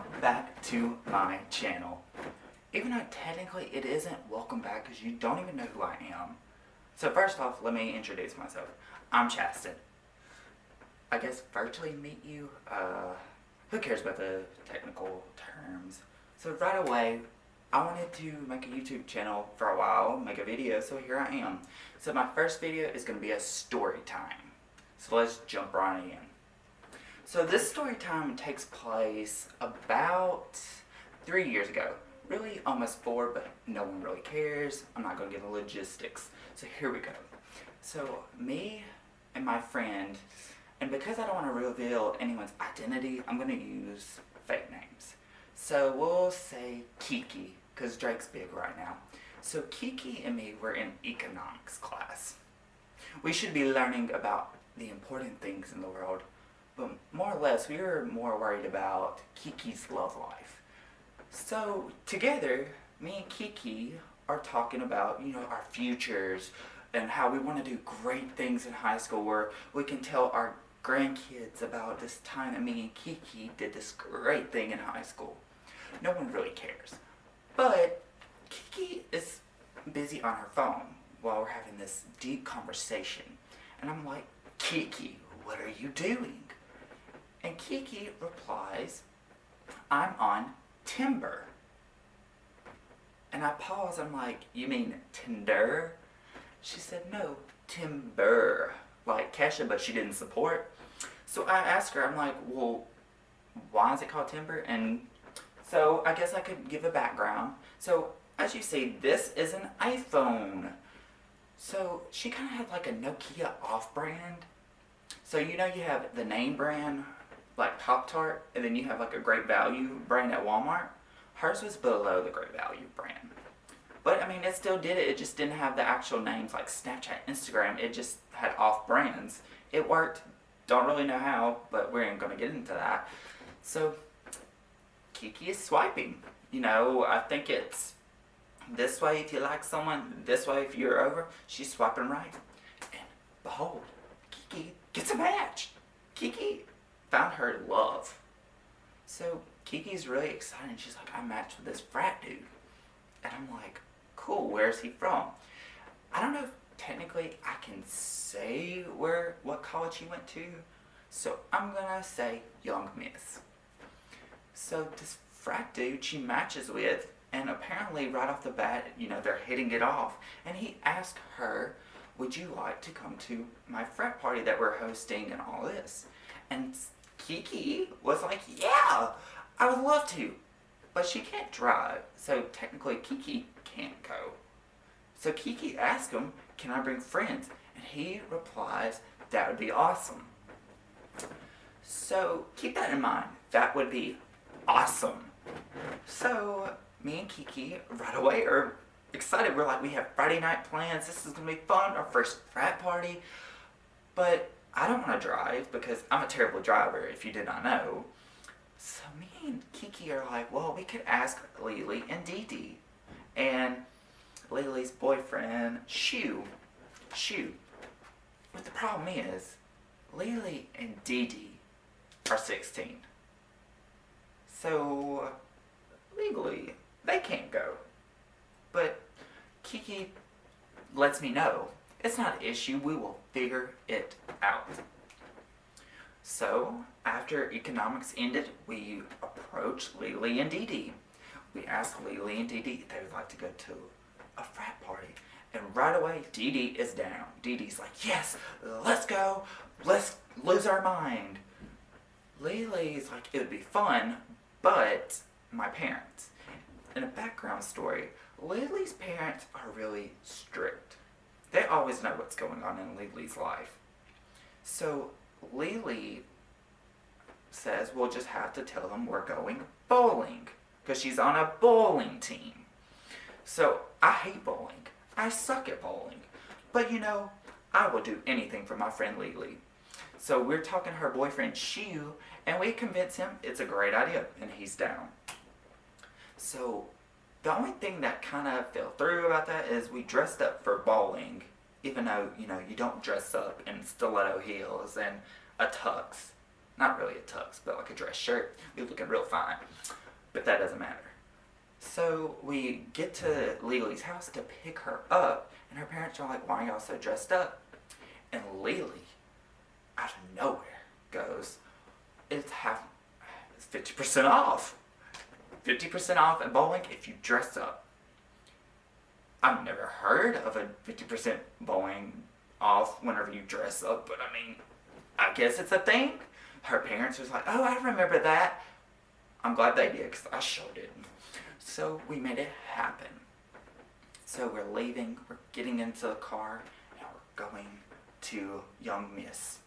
welcome back to my channel. Even though technically it isn't welcome back because you don't even know who I am. So first off, let me introduce myself. I'm Chasten. I guess virtually meet you, who cares about the technical terms? So right away, I wanted to make a YouTube channel for a while, make a video, so here I am. So my first video is going to be a story time. So let's jump right in. So this story time takes place about 3 years ago. Really almost 4, but no one really cares. I'm not going to get into logistics. So here we go. So me and my friend, and because I don't want to reveal anyone's identity, I'm going to use fake names. So we'll say Kiki, because Drake's big right now. So Kiki and me were in economics class. We should be learning about the important things in the world, but more or less we were more worried about Kiki's love life. So together, me and Kiki are talking about, our futures and how we want to do great things in high school where we can tell our grandkids about this time that me and Kiki did this great thing in high school. No one really cares. But Kiki is busy on her phone while we're having this deep conversation. And I'm like, Kiki, what are you doing? And Kiki replies, I'm on Timber. And I pause, I'm like, you mean Tinder? She said, no, Timber. Like Kesha, but she didn't support. So I asked her, I'm like, well, why is it called Timber? And so I guess I could give a background. So as you see, this is an iPhone. So she kind of had like a Nokia off-brand. So you have the name brand, like Pop-Tart, and then you have like a Great Value brand at Walmart. Hers was below the Great Value brand. But I mean, it still did it. It just didn't have the actual names like Snapchat, Instagram. It just had off brands. It worked. Don't really know how, but we ain't gonna get into that. So Kiki is swiping. I think it's this way if you like someone, this way if you're over. She's swiping right. And behold, Kiki gets a match. Kiki found her love. So Kiki's really excited. She's like, I matched with this frat dude. And I'm like, cool, where's he from? I don't know if technically I can say what college he went to. So I'm gonna say Young Miss. So this frat dude she matches with, and apparently right off the bat, they're hitting it off. And he asked her, would you like to come to my frat party that we're hosting and all this? And Kiki was like, yeah, I would love to. But she can't drive, so technically Kiki can't go. So Kiki asked him, can I bring friends? And he replies, that would be awesome. So keep that in mind. That would be awesome. So me and Kiki right away are excited. We're like, we have Friday night plans. This is going to be fun. Our first frat party. But I don't want to drive because I'm a terrible driver, if you did not know. So me and Kiki are like, well, we could ask Lily and Dee Dee. And Lily's boyfriend, Shu. But the problem is, Lily and Dee Dee are 16. So, legally, they can't go. But Kiki lets me know, it's not an issue, we will figure it out. So, after economics ended, we approached Lily and Dee Dee. We asked Lily and Dee Dee if they would like to go to a frat party. And right away, Dee Dee is down. Dee Dee's like, yes, let's go. Let's lose our mind. Lily's like, it would be fun, but my parents. In a background story, Lily's parents are really strict. They always know what's going on in Lily's life. So Lily says we'll just have to tell them we're going bowling because she's on a bowling team. So I hate bowling. I suck at bowling. But I will do anything for my friend Lily. So we're talking to her boyfriend Shu, and we convince him it's a great idea, and he's down. So the only thing that kind of fell through about that is we dressed up for bowling, even though, you don't dress up in stiletto heels and a tux. Not really a tux, but like a dress shirt. You're looking real fine. but that doesn't matter. So we get to Lily's house to pick her up, and her parents are like, why are y'all so dressed up? And Lily, out of nowhere, goes, it's 50% off. 50% off at bowling if you dress up. I've never heard of a 50% bowling off whenever you dress up, but I mean, I guess it's a thing. Her parents was like, oh, I remember that. I'm glad they did, because I sure didn't. So we made it happen. So we're leaving, we're getting into the car, and we're going to Young Miss.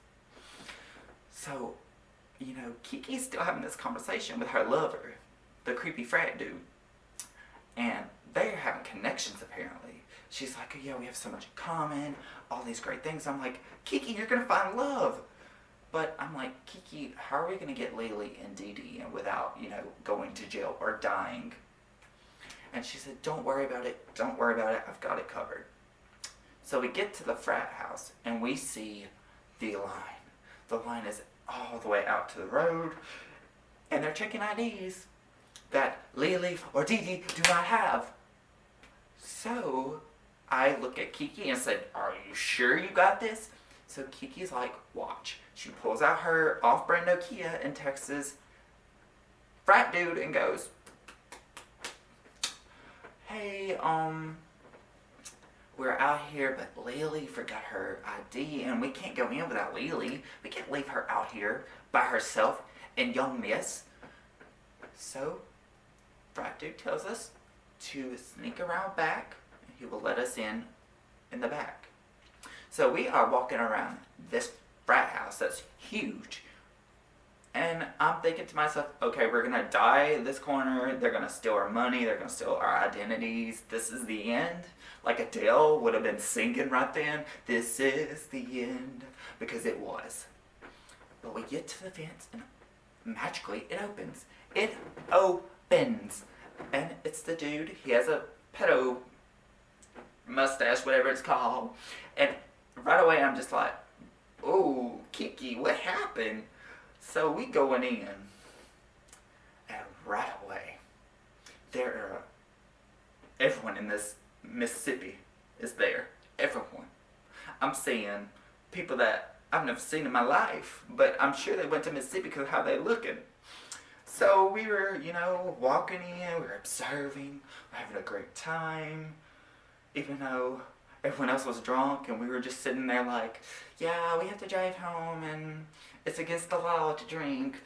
So, Kiki's still having this conversation with her lover, the creepy frat dude. And they're having connections, apparently. She's like, oh, yeah, we have so much in common, all these great things. I'm like, Kiki, you're going to find love. But I'm like, Kiki, how are we going to get Lily and Dee Dee in without, going to jail or dying? And she said, don't worry about it. Don't worry about it. I've got it covered. So we get to the frat house, and we see the line. The line is all the way out to the road, and they're checking IDs that Lily or Dee Dee do not have. So I look at Kiki and said, are you sure you got this? So Kiki's like, watch. She pulls out her off-brand Nokia and texts frat dude and goes, hey, we're out here, but Lily forgot her ID, and we can't go in without Lily. We can't leave her out here by herself in Young Miss. So, frat dude tells us to sneak around back, and he will let us in the back. So we are walking around this frat house that's huge. And I'm thinking to myself, okay, we're going to die in this corner. They're going to steal our money. They're going to steal our identities. This is the end. Like Adele would have been singing right then. This is the end. Because it was. But we get to the fence and magically it opens. It opens. And it's the dude. He has a pedo mustache, whatever it's called. And right away I'm just like, oh, Kiki, what happened? So we going in, and right away, everyone in this Mississippi is there. Everyone. I'm seeing people that I've never seen in my life, but I'm sure they went to Mississippi because of how they looking. So we were, walking in, we were observing, we're having a great time, even though everyone else was drunk, and we were just sitting there like, yeah, we have to drive home, and it's against the law to drink.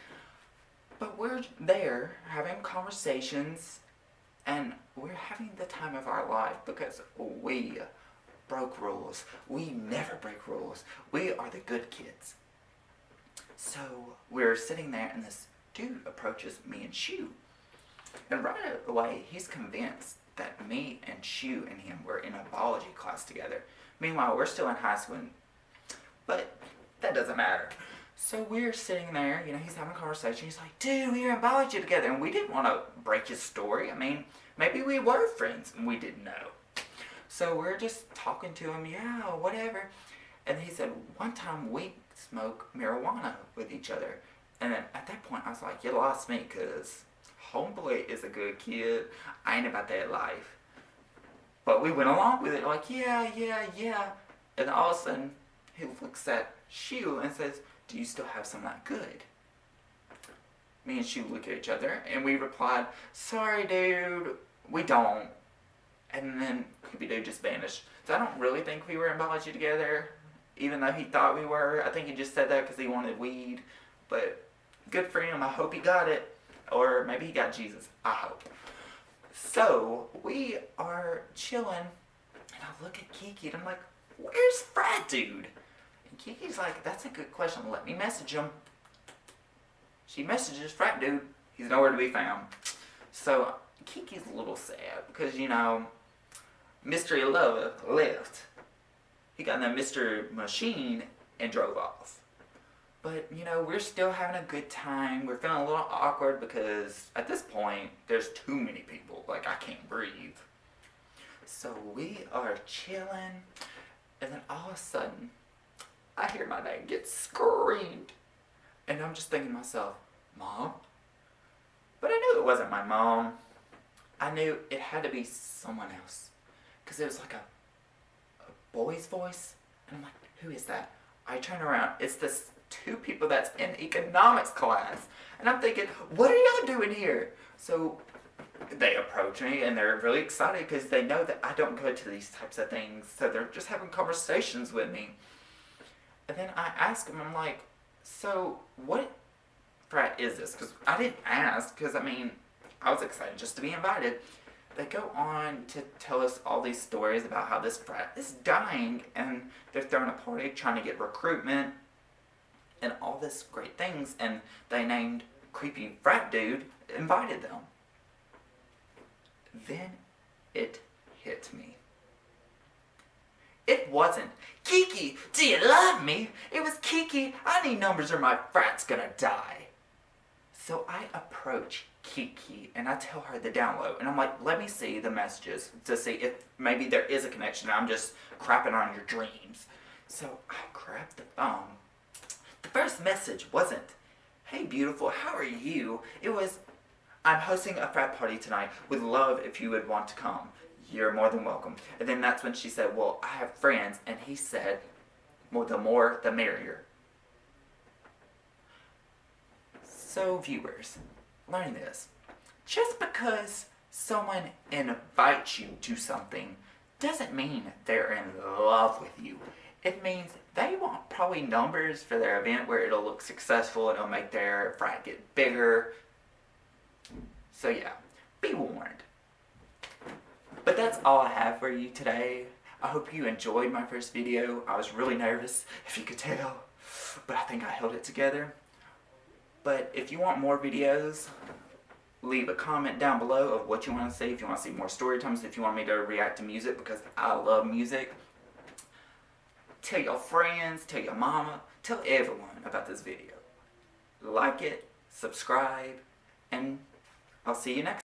But we're there having conversations, and we're having the time of our life because we broke rules. We never break rules. We are the good kids. So we're sitting there, and this dude approaches me and Shu. And right away, he's convinced that me and Shu and him were in a biology class together. Meanwhile, we're still in high school, but that doesn't matter. So we're sitting there, he's having a conversation. He's like, dude, we were in biology together, and we didn't want to break his story. I mean, maybe we were friends, and we didn't know. So we're just talking to him, yeah, whatever. And he said, one time we smoked marijuana with each other. And then at that point, I was like, you lost me, because homeboy is a good kid. I ain't about that life. But we went along with it, like, yeah. And all of a sudden, he looks at Shu and says, do you still have some of that good? Me and Shu look at each other, and we replied, sorry, dude, we don't. And then creepy dude just vanished. So I don't really think we were in biology together, even though he thought we were. I think he just said that because he wanted weed. But good for him. I hope he got it. Or maybe he got Jesus. I hope. So we are chilling, and I look at Kiki, and I'm like, where's Frat Dude? And Kiki's like, that's a good question. Let me message him. She messages Frat Dude. He's nowhere to be found. So Kiki's a little sad because, Mystery Lover left. He got in that mystery machine and drove off. But, we're still having a good time. We're feeling a little awkward because at this point, there's too many people. Like, I can't breathe. So we are chilling, and then all of a sudden, I hear my name get screamed. And I'm just thinking to myself, Mom? But I knew it wasn't my mom. I knew it had to be someone else. Because it was like a boy's voice. And I'm like, who is that? I turn around. It's this two people that's in economics class. And I'm thinking, what are y'all doing here? So they approach me and they're really excited because they know that I don't go to these types of things. So they're just having conversations with me. And then I ask them, I'm like, so what frat is this? Because I didn't ask, because I mean, I was excited just to be invited. They go on to tell us all these stories about how this frat is dying and they're throwing a party trying to get recruitment and all this great things, and they named creepy frat dude invited them. Then it hit me. It wasn't, Kiki, do you love me? It was, Kiki, I need numbers or my frat's gonna die. So I approach Kiki and I tell her the download, and I'm like, let me see the messages to see if maybe there is a connection and I'm just crapping on your dreams. So I grabbed the phone. The first message wasn't, hey beautiful, how are you? It was, I'm hosting a frat party tonight. Would love if you would want to come. You're more than welcome. And then that's when she said, well, I have friends. And he said, well, the more, the merrier. So viewers, learn this. Just because someone invites you to something doesn't mean they're in love with you. It means they want probably numbers for their event where it'll look successful and it'll make their frat get bigger. So yeah, be warned. But that's all I have for you today. I hope you enjoyed my first video. I was really nervous, if you could tell, but I think I held it together. But if you want more videos, leave a comment down below of what you want to see. If you want to see more story times, if you want me to react to music, because I love music. Tell your friends, tell your mama, tell everyone about this video. Like it, subscribe, and I'll see you next time.